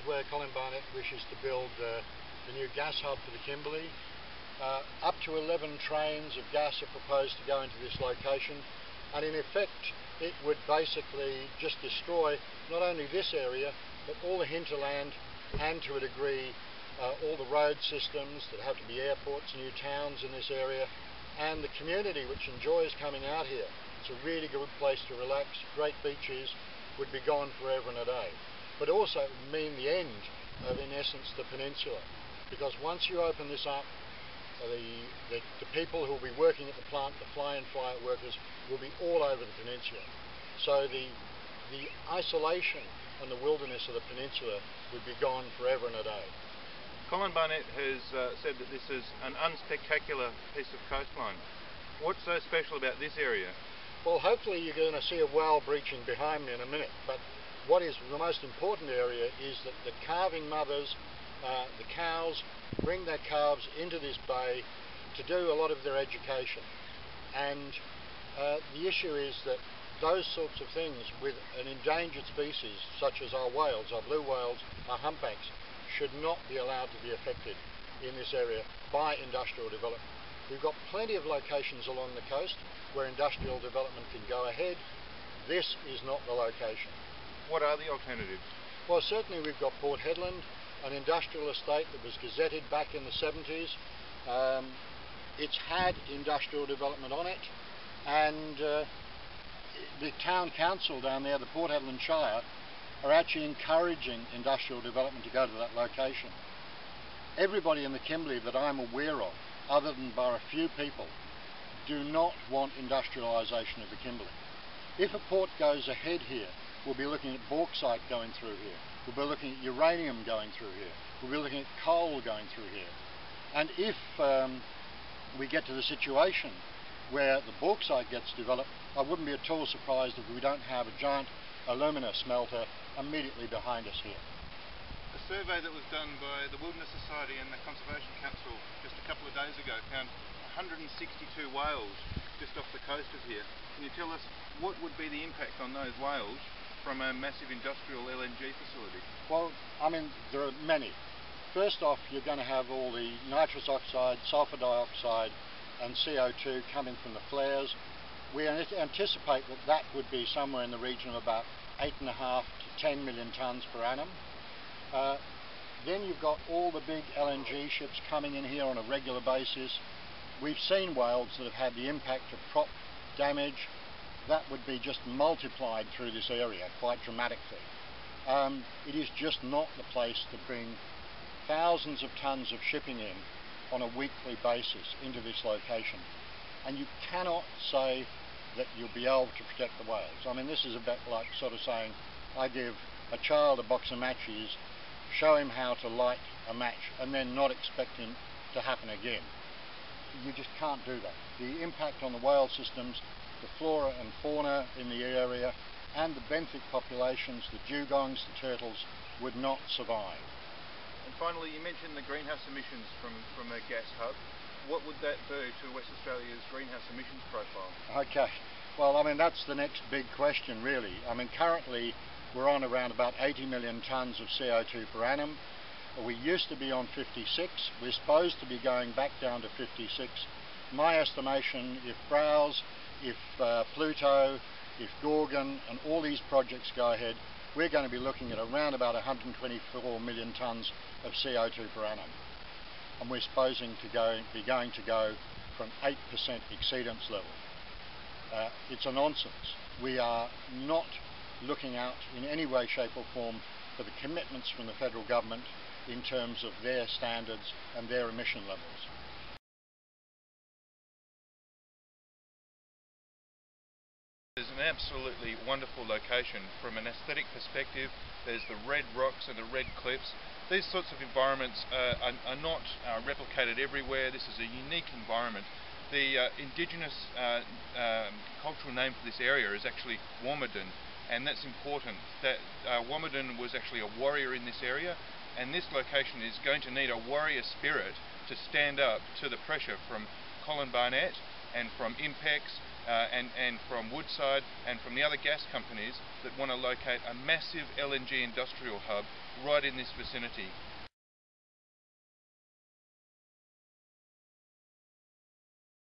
where Colin Barnett wishes to build the new gas hub for the Kimberley. Up to 11 trains of gas are proposed to go into this location, and in effect it would basically just destroy not only this area but all the hinterland, and to a degree all the road systems that have to be airports, new towns in this area, and the community which enjoys coming out here. It's a really good place to relax, great beaches, would be gone forever and a day. But also it would mean the end of, in essence, the peninsula, because once you open this up, the people who will be working at the plant, the fly-in fly-out workers, will be all over the peninsula. So the isolation and the wilderness of the peninsula would be gone forever and a day. Colin Barnett has said that this is an unspectacular piece of coastline. What's so special about this area? Well, hopefully you're going to see a whale breaching behind me in a minute, but what is the most important area is that the calving mothers, the cows, bring their calves into this bay to do a lot of their education. And the issue is that those sorts of things with an endangered species such as our whales, our blue whales, our humpbacks, should not be allowed to be affected in this area by industrial development. We've got plenty of locations along the coast where industrial development can go ahead. This is not the location. What are the alternatives? Well, certainly we've got Port Hedland, an industrial estate that was gazetted back in the 70s. It's had industrial development on it, and the town council down there, the Port Hedland Shire, are actually encouraging industrial development to go to that location. Everybody in the Kimberley that I'm aware of, other than by a few people, do not want industrialisation of the Kimberley. If a port goes ahead here, we'll be looking at bauxite going through here. We'll be looking at uranium going through here. We'll be looking at coal going through here. And if we get to the situation where the bauxite gets developed, I wouldn't be at all surprised if we don't have a giant alumina smelter immediately behind us here. A survey that was done by the Wilderness Society and the Conservation Council just a couple of days ago found 162 whales just off the coast of here. Can you tell us what would be the impact on those whales from a massive industrial LNG facility? Well, I mean, there are many. First off, you're going to have all the nitrous oxide, sulfur dioxide and CO2 coming from the flares. We anticipate that that would be somewhere in the region of about 8.5 to 10 million tonnes per annum. Then you've got all the big LNG ships coming in here on a regular basis. We've seen whales that have had the impact of prop damage. That would be just multiplied through this area quite dramatically. It is just not the place to bring thousands of tonnes of shipping in on a weekly basis into this location. And you cannot say that you'll be able to protect the whales. I mean, this is a bit like sort of saying, I give a child a box of matches, show him how to light a match, and then not expect him to happen again. You just can't do that. The impact on the whale systems, the flora and fauna in the area, and the benthic populations, the dugongs, the turtles, would not survive. And finally, you mentioned the greenhouse emissions from a gas hub. What would that do to West Australia's greenhouse emissions profile? Okay, well, I mean, that's the next big question, really. I mean, currently we're on around about 80 million tonnes of CO2 per annum. We used to be on 56. We're supposed to be going back down to 56. My estimation, if Browse, if Pluto, if Gorgon and all these projects go ahead, we're going to be looking at around about 124 million tonnes of CO2 per annum. And we're supposing to be going to go from 8% exceedance level. It's a nonsense. We are not looking out in any way, shape or form for the commitments from the federal government in terms of their standards and their emission levels. It's an absolutely wonderful location. From an aesthetic perspective, there's the red rocks and the red cliffs. These sorts of environments are not replicated everywhere. This is a unique environment. The indigenous cultural name for this area is actually Womadun, and that's important. That Womadun was actually a warrior in this area, and this location is going to need a warrior spirit to stand up to the pressure from Colin Barnett and from INPEX and from Woodside and from the other gas companies that want to locate a massive LNG industrial hub right in this vicinity.